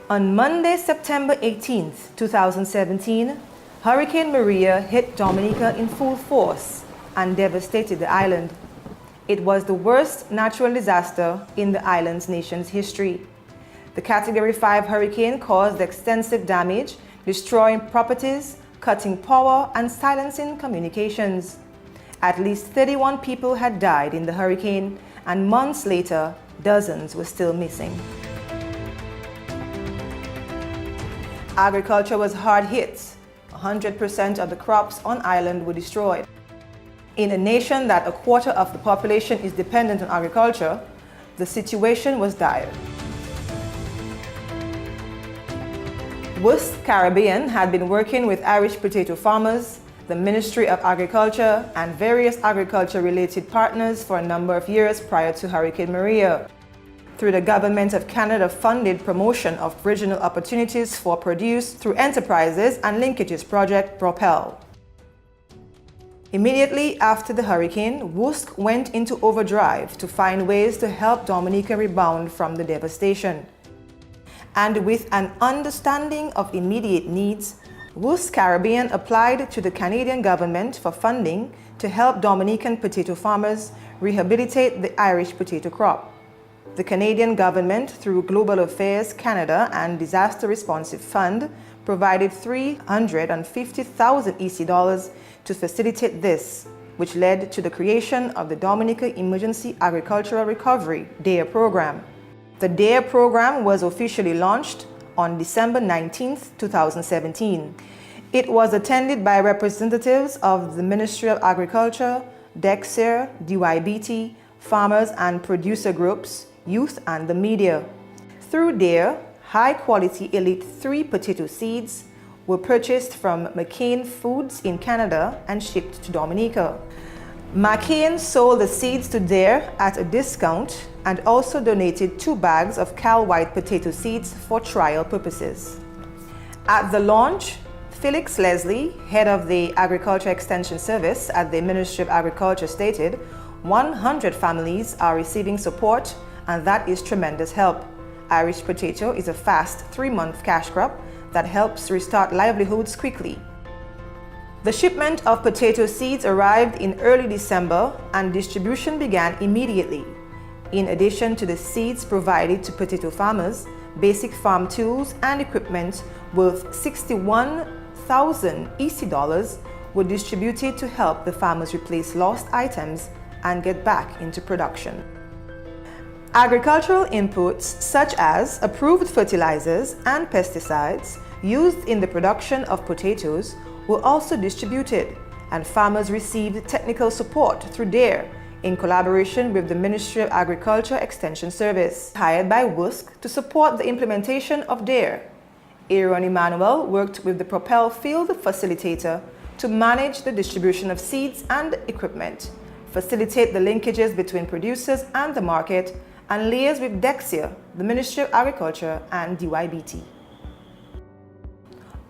On Monday, September 18, 2017, Hurricane Maria hit Dominica in full force and devastated the island. It was the worst natural disaster in the island's nation's history. The Category 5 hurricane caused extensive damage, destroying properties, cutting power, and silencing communications. At least 31 people had died in the hurricane, and months later, dozens were still missing. Agriculture was hard hit. 100% of the crops on island were destroyed. In a nation that a quarter of the population is dependent on agriculture, the situation was dire. WUSC Caribbean had been working with Irish potato farmers, the Ministry of Agriculture, and various agriculture-related partners for a number of years prior to Hurricane Maria, through the Government of Canada-funded promotion of regional opportunities for produce through enterprises and linkages project Propel. Immediately after the hurricane, WUSC went into overdrive to find ways to help Dominica rebound from the devastation. And with an understanding of immediate needs, WUSC Caribbean applied to the Canadian government for funding to help Dominican potato farmers rehabilitate the Irish potato crop. The Canadian government, through Global Affairs Canada and Disaster Responsive Fund, provided $350,000 EC dollars to facilitate this, which led to the creation of the Dominica Emergency Agricultural Recovery DARE program. The DARE program was officially launched on December 19, 2017. It was attended by representatives of the Ministry of Agriculture, DECSER, DYBT, farmers and producer groups, youth and the media. Through DARE, high-quality Elite 3 potato seeds were purchased from McCain Foods in Canada and shipped to Dominica. McCain sold the seeds to DARE at a discount and also donated 2 bags of Cal White potato seeds for trial purposes. At the launch, Felix Leslie, head of the Agriculture Extension Service at the Ministry of Agriculture, stated, 100 families are receiving support, and that is tremendous help. Irish potato is a fast 3-month cash crop that helps restart livelihoods quickly. The shipment of potato seeds arrived in early December and distribution began immediately. In addition to the seeds provided to potato farmers, basic farm tools and equipment worth $61,000 EC dollars were distributed to help the farmers replace lost items and get back into production. Agricultural inputs such as approved fertilizers and pesticides used in the production of potatoes were also distributed, and farmers received technical support through DARE in collaboration with the Ministry of Agriculture Extension Service, hired by WUSC to support the implementation of DARE. Aaron Emmanuel worked with the Propel field facilitator to manage the distribution of seeds and equipment, facilitate the linkages between producers and the market, and liaise with DECSER, the Ministry of Agriculture, and DYBT.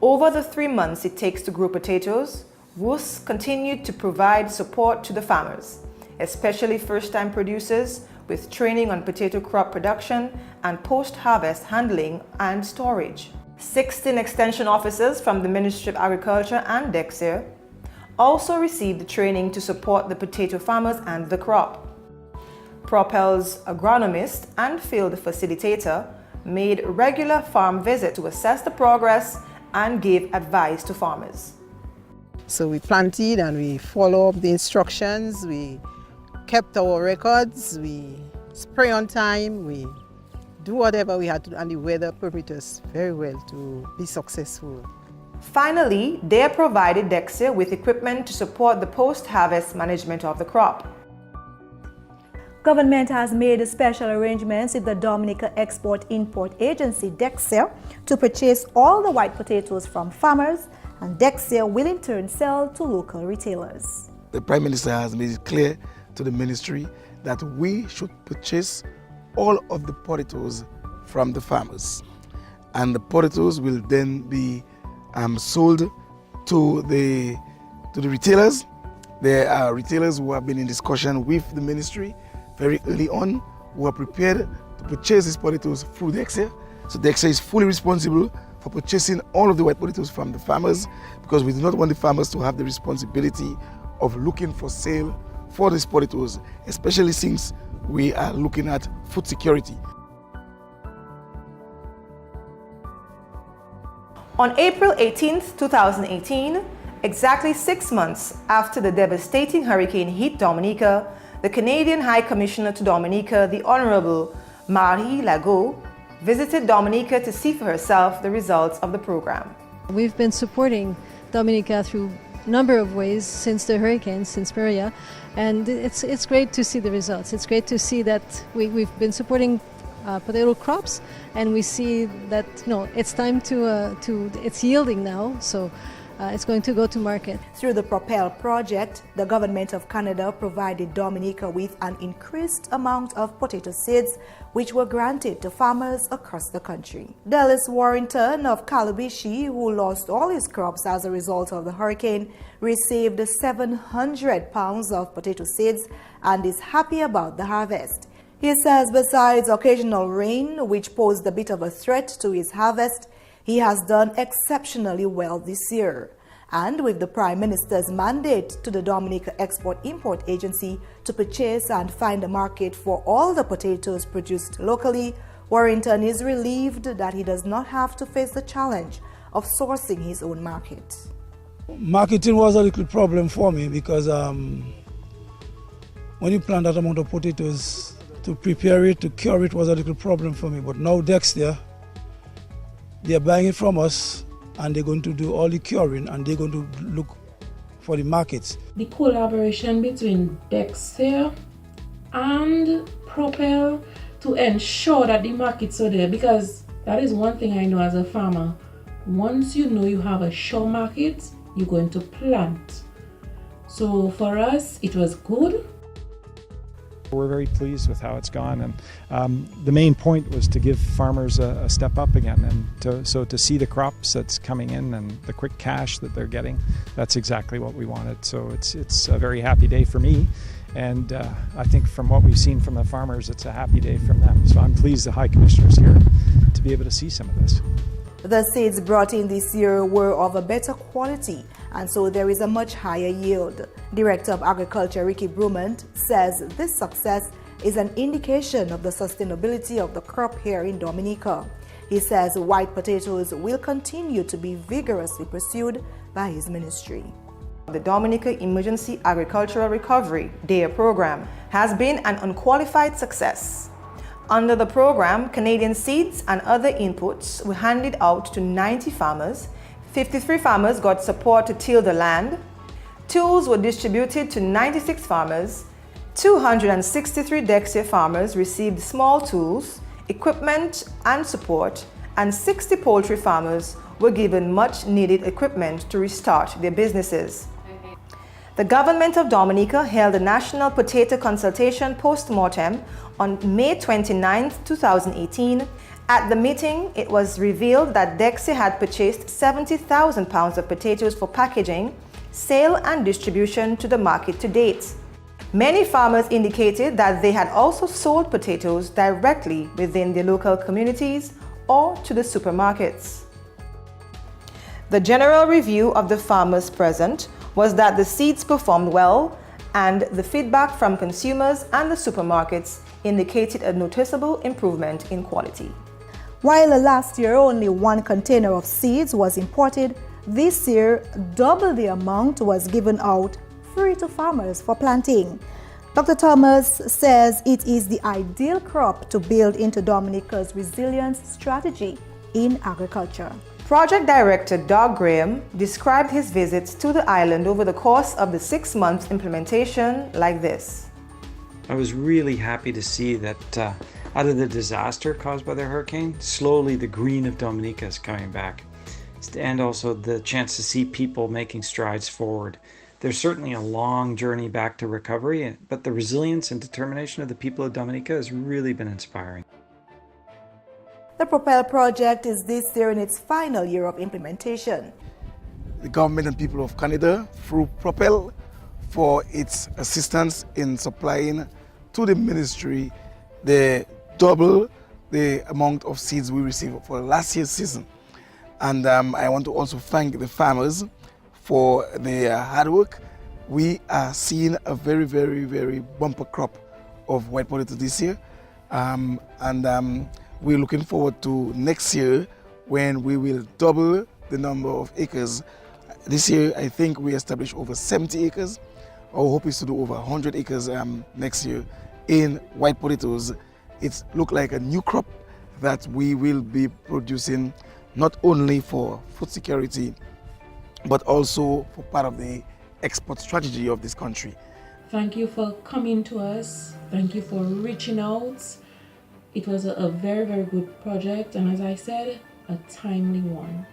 Over the 3 months it takes to grow potatoes, WUSC continued to provide support to the farmers, especially first-time producers, with training on potato crop production and post-harvest handling and storage. 16 extension officers from the Ministry of Agriculture and DECSER also received training to support the potato farmers and the crop. Propel's agronomist and field facilitator made regular farm visits to assess the progress and gave advice to farmers. So we planted and we followed up the instructions, we kept our records, we spray on time, we do whatever we had to, and the weather permitted us very well to be successful. Finally, DARE provided DECSER with equipment to support the post-harvest management of the crop. Government has made special arrangements with the Dominica Export-Import Agency, DECSER, to purchase all the white potatoes from farmers, and DECSER will in turn sell to local retailers. The Prime Minister has made it clear to the ministry that we should purchase all of the potatoes from the farmers, and the potatoes will then be sold to the retailers. There are retailers who have been in discussion with the ministry very early on, who are prepared to purchase these potatoes through DECSER, So DEXA is fully responsible for purchasing all of the white potatoes from the farmers, because we do not want the farmers to have the responsibility of looking for sale for these potatoes, especially since we are looking at food security. On April 18, 2018, exactly 6 months after the devastating hurricane hit Dominica, the Canadian High Commissioner to Dominica, the Honorable Marie Lago, visited Dominica to see for herself the results of the program. We've been supporting Dominica through a number of ways since the hurricane, since Maria, and it's great to see the results. It's great to see that we've been supporting potato crops, and we see that it's time to it's yielding now, so it's going to go to market. Through the Propel project, the Government of Canada provided Dominica with an increased amount of potato seeds, which were granted to farmers across the country. Dallas Warrington of Calabishi, who lost all his crops as a result of the hurricane, received 700 pounds of potato seeds and is happy about the harvest. He says besides occasional rain, which posed a bit of a threat to his harvest, he has done exceptionally well this year. And with the Prime Minister's mandate to the Dominica Export-Import Agency to purchase and find a market for all the potatoes produced locally, Warrington is relieved that he does not have to face the challenge of sourcing his own market. Marketing was a little problem for me because when you plant that amount of potatoes, to prepare it, to cure it was a little problem for me. But now Dexter, they're buying it from us, and they're going to do all the curing, and they're going to look for the markets. The collaboration between Dexter and Propel to ensure that the markets are there, because that is one thing I know as a farmer. Once you know you have a sure market, you're going to plant. So for us, it was good. We're very pleased with how it's gone, and the main point was to give farmers a step up again, and to see the crops that's coming in and the quick cash that they're getting. That's exactly what we wanted. So it's a very happy day for me, and I think from what we've seen from the farmers, it's a happy day from them. So I'm pleased the High Commissioner's here to be able to see some of this. The seeds brought in this year were of a better quality, and so there is a much higher yield. Director of Agriculture Ricky Brumant says this success is an indication of the sustainability of the crop here in Dominica. He says white potatoes will continue to be vigorously pursued by his ministry. The Dominica Emergency Agricultural Recovery DARE program has been an unqualified success. Under the program, Canadian seeds and other inputs were handed out to 90 farmers. 53 farmers got support to till the land. Tools were distributed to 96 farmers. 263 Dexter farmers received small tools, equipment and support, and 60 poultry farmers were given much needed equipment to restart their businesses. The Government of Dominica held a National Potato Consultation post-mortem on May 29, 2018. At the meeting, it was revealed that Dexter had purchased 70,000 pounds of potatoes for packaging, sale and distribution to the market to date. Many farmers indicated that they had also sold potatoes directly within their local communities or to the supermarkets. The general review of the farmers present was that the seeds performed well, and the feedback from consumers and the supermarkets indicated a noticeable improvement in quality. While last year only 1 container of seeds was imported, this year double the amount was given out free to farmers for planting. Dr. Thomas says it is the ideal crop to build into Dominica's resilience strategy in agriculture. Project Director Doug Graham described his visits to the island over the course of the 6-month implementation like this. I was really happy to see that out of the disaster caused by the hurricane, slowly the green of Dominica is coming back. And also the chance to see people making strides forward. There's certainly a long journey back to recovery, but the resilience and determination of the people of Dominica has really been inspiring. The Propel project is this year in its final year of implementation. The government and people of Canada, through Propel, for its assistance in supplying to the ministry the double the amount of seeds we received for last year's season. And I want to also thank the farmers for their hard work. We are seeing a very, very, very bumper crop of white potato this year. We're looking forward to next year when we will double the number of acres. This year, I think we established over 70 acres. Our hope is to do over 100 acres next year in white potatoes. It looks like a new crop that we will be producing not only for food security, but also for part of the export strategy of this country. Thank you for coming to us. Thank you for reaching out. It was a very, very good project, and as I said, a timely one.